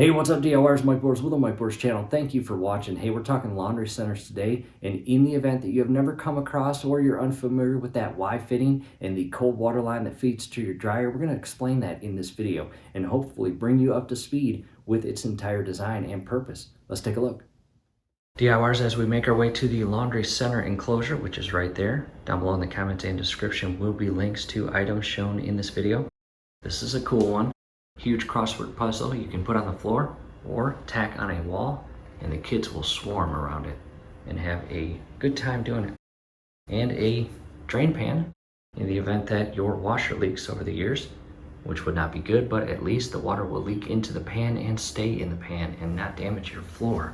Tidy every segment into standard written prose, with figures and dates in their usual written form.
Hey, what's up, DIYers? Mike Boards with the Mike Boards channel. Thank you for watching. Hey, we're talking laundry centers today, and in the event that you have never come across or you're unfamiliar with that Y fitting and the cold water line that feeds to your dryer, we're going to explain that in this video and hopefully bring you up to speed with its entire design and purpose. Let's take a look. DIYers, as we make our way to the laundry center enclosure, which is right there, down below in the comments and description will be links to items shown in this video. This is a cool one. Huge crossword puzzle you can put on the floor or tack on a wall, and the kids will swarm around it and have a good time doing it. And a drain pan in the event that your washer leaks over the years, which would not be good, but at least the water will leak into the pan and stay in the pan and not damage your floor.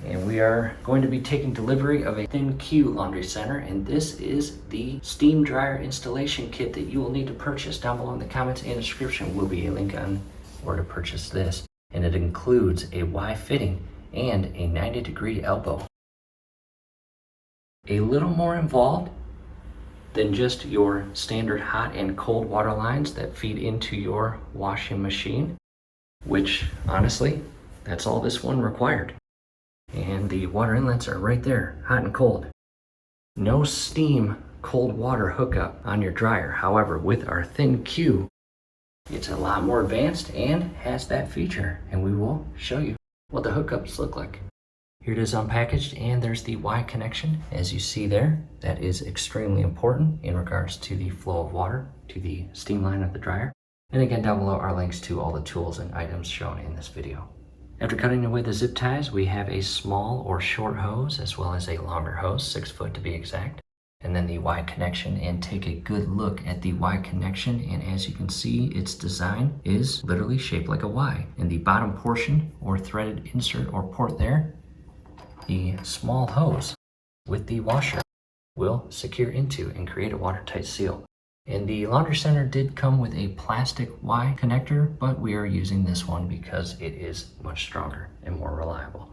And we are going to be taking delivery of a THINQ laundry center, and this is the steam dryer installation kit that you will need to purchase. Down below in the comments and description will be a link on where to purchase this, and it includes a Y fitting and a 90-degree elbow. A little more involved than just your standard hot and cold water lines that feed into your washing machine, which honestly, that's all this one required. And the water inlets are right there, hot and cold. No steam cold water hookup on your dryer. However, with our THINQ, it's a lot more advanced and has that feature, and we will show you what the hookups look like. Here it is unpackaged, and there's the Y connection, as you see there. That is extremely important in regards to the flow of water to the steam line of the dryer. And again, down below are links to all the tools and items shown in this video. After cutting away the zip ties, we have a small or short hose as well as a longer hose, 6 foot to be exact, and then the Y connection. And take a good look at the Y connection, and as you can see, its design is literally shaped like a Y. In the bottom portion or threaded insert or port there, the small hose with the washer will secure into and create a watertight seal. And the laundry center did come with a plastic Y connector, but we are using this one because it is much stronger and more reliable.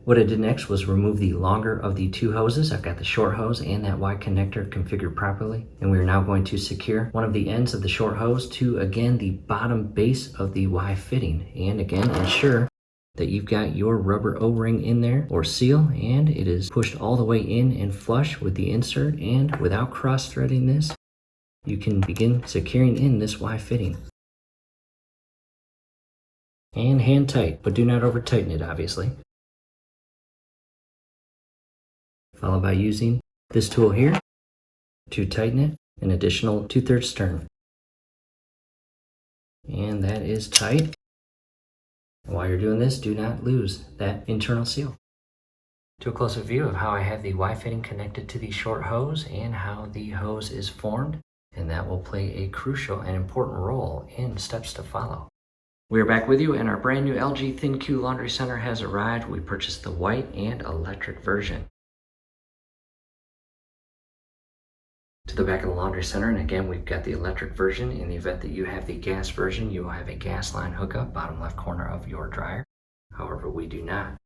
What I did next was remove the longer of the two hoses. I've got the short hose and that Y connector configured properly, and we are now going to secure one of the ends of the short hose to, again, the bottom base of the Y fitting. And again, ensure that you've got your rubber O-ring in there or seal, and it is pushed all the way in and flush with the insert, and without cross-threading this, you can begin securing in this Y fitting. And hand tight, but do not over tighten it, obviously. Followed by using this tool here to tighten it an additional 2/3 turn. And that is tight. And while you're doing this, do not lose that internal seal. To a closer view of how I have the Y fitting connected to the short hose and how the hose is formed, and that will play a crucial and important role in steps to follow. We are back with you, and our brand new LG THINQ laundry center has arrived. We purchased the white and electric version. To the back of the laundry center, and again, we've got the electric version. In the event that you have the gas version, you will have a gas line hookup, bottom left corner of your dryer. However, we do not.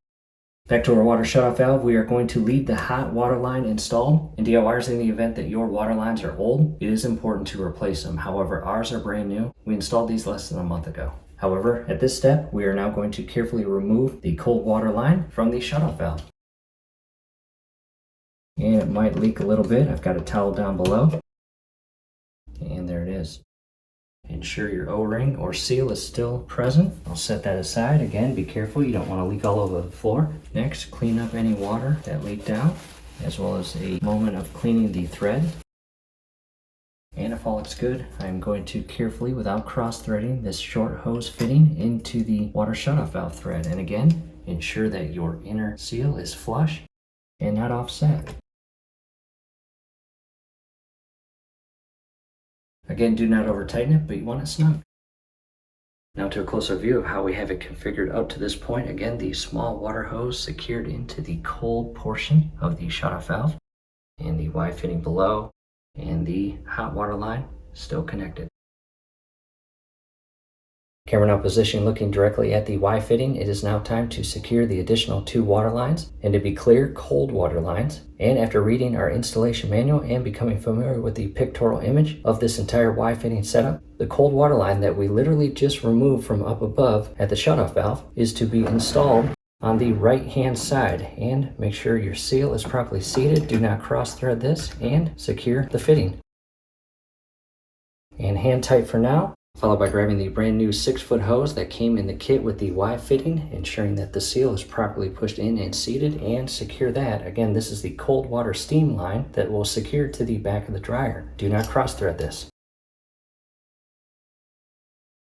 Back to our water shutoff valve, we are going to leave the hot water line installed. And DIYers, in the event that your water lines are old, it is important to replace them. However, ours are brand new. We installed these less than a month ago. However, at this step, we are now going to carefully remove the cold water line from the shutoff valve. And it might leak a little bit. I've got a towel down below. And there it is. Ensure your O-ring or seal is still present. I'll set that aside. Again, be careful. You don't want to leak all over the floor. Next, clean up any water that leaked out, as well as a moment of cleaning the thread. And if all looks good, I'm going to carefully, without cross-threading, this short hose fitting into the water shutoff valve thread. And again, ensure that your inner seal is flush and not offset. Again, do not over tighten it, but you want it snug. Now to a closer view of how we have it configured up to this point. Again, the small water hose secured into the cold portion of the shutoff valve, and the Y fitting below, and the hot water line still connected. Camera now positioned looking directly at the Y fitting. It is now time to secure the additional 2 water lines, and to be clear, cold water lines. And after reading our installation manual and becoming familiar with the pictorial image of this entire Y fitting setup, the cold water line that we literally just removed from up above at the shutoff valve is to be installed on the right hand side. And make sure your seal is properly seated. Do not cross thread this, and secure the fitting. And hand tight for now, followed by grabbing the brand new 6-foot hose that came in the kit with the Y fitting, ensuring that the seal is properly pushed in and seated, and secure that. Again, this is the cold water steam line that will secure to the back of the dryer. Do not cross thread this.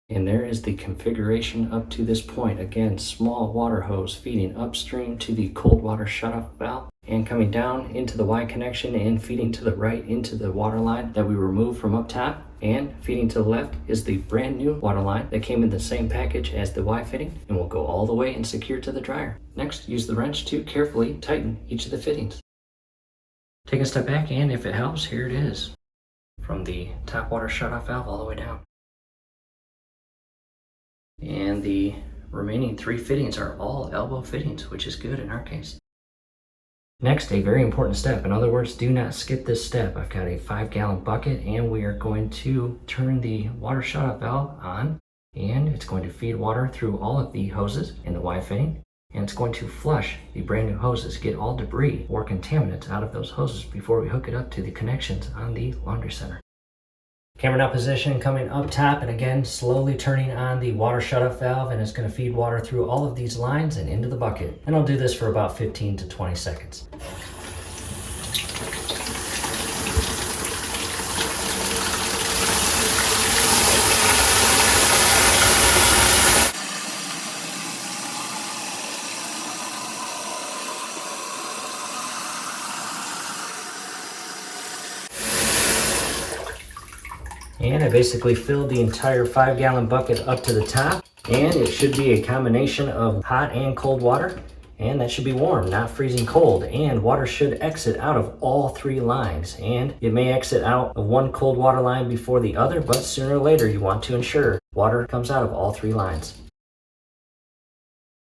And there is the configuration up to this point. Again, small water hose feeding upstream to the cold water shutoff valve, and coming down into the Y connection and feeding to the right into the water line that we removed from up top. And feeding to the left is the brand new water line that came in the same package as the Y fitting and will go all the way and secure to the dryer. Next, use the wrench to carefully tighten each of the fittings. Take a step back, and if it helps, here it is. From the top water shutoff valve all the way down. And the remaining 3 fittings are all elbow fittings, which is good in our case. Next, a very important step. In other words, do not skip this step. I've got a 5-gallon bucket, and we are going to turn the water shutoff valve on, and it's going to feed water through all of the hoses in the Y fitting, and it's going to flush the brand new hoses, get all debris or contaminants out of those hoses before we hook it up to the connections on the laundry center. Camera now positioned coming up top, and again slowly turning on the water shutoff valve, and it's going to feed water through all of these lines and into the bucket. And I'll do this for about 15 to 20 seconds. And I basically filled the entire 5-gallon bucket up to the top, and it should be a combination of hot and cold water, and that should be warm, not freezing cold. And water should exit out of all 3 lines, and it may exit out of one cold water line before the other, but sooner or later you want to ensure water comes out of all 3 lines.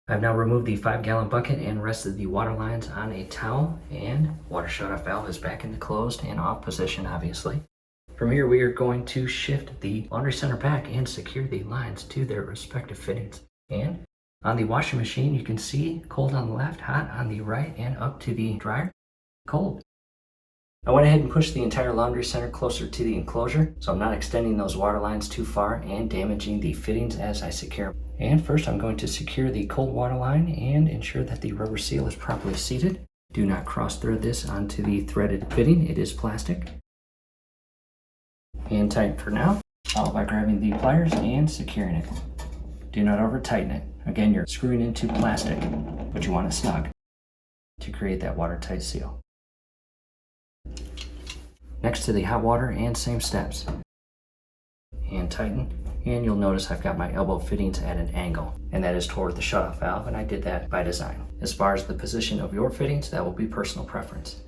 I've now removed the 5-gallon bucket and rested the water lines on a towel, and water shutoff valve is back in the closed and off position, obviously. From here, we are going to shift the laundry center back and secure the lines to their respective fittings. And on the washing machine, you can see cold on the left, hot on the right, and up to the dryer, cold. I went ahead and pushed the entire laundry center closer to the enclosure, so I'm not extending those water lines too far and damaging the fittings as I secure them. And first, I'm going to secure the cold water line and ensure that the rubber seal is properly seated. Do not cross thread this onto the threaded fitting. It is plastic. Hand tight for now, followed by grabbing the pliers and securing it. Do not over tighten it. Again, you're screwing into plastic, but you want it snug to create that watertight seal. Next to the hot water, and same steps. Hand tighten, and you'll notice I've got my elbow fittings at an angle, and that is toward the shutoff valve, and I did that by design. As far as the position of your fittings, that will be personal preference.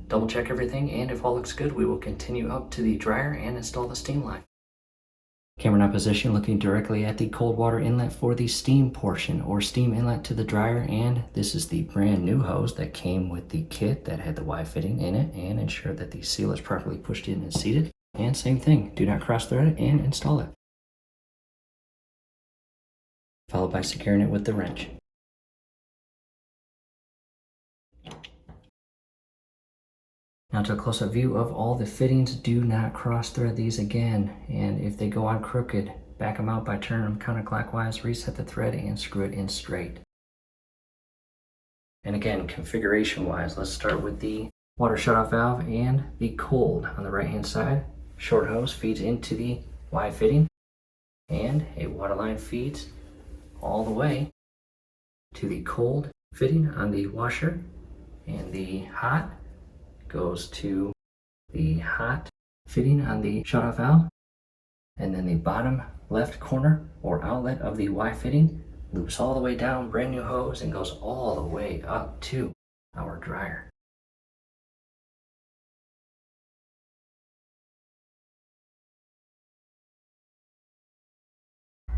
Double check everything, and if all looks good, we will continue up to the dryer and install the steam line. Camera now position looking directly at the cold water inlet for the steam portion, or steam inlet to the dryer, and this is the brand new hose that came with the kit that had the Y fitting in it, and ensure that the seal is properly pushed in and seated. And same thing, do not cross thread it and install it. Followed by securing it with the wrench. Now to a close-up view of all the fittings. Do not cross thread these again, and if they go on crooked, back them out by turning them counterclockwise, reset the thread, and screw it in straight. And again, configuration wise, let's start with the water shutoff valve and the cold on the right hand side. Short hose feeds into the Y fitting, and a water line feeds all the way to the cold fitting on the washer, and the hot goes to the hot fitting on the shutoff valve, and then the bottom left corner or outlet of the Y fitting loops all the way down, brand new hose, and goes all the way up to our dryer.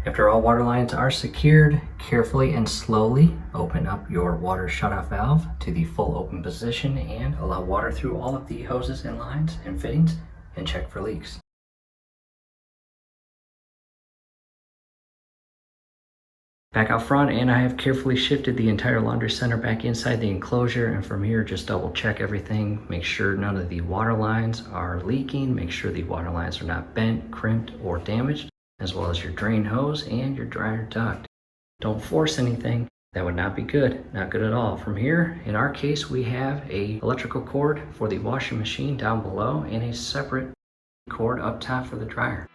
After all water lines are secured, carefully and slowly open up your water shutoff valve to the full open position and allow water through all of the hoses and lines and fittings and check for leaks. Back out front, and I have carefully shifted the entire laundry center back inside the enclosure, and from here just double check everything, make sure none of the water lines are leaking, make sure the water lines are not bent, crimped, or damaged, as well as your drain hose and your dryer duct. Don't force anything. That would not be good, not good at all. From here, in our case, we have a electrical cord for the washing machine down below and a separate cord up top for the dryer.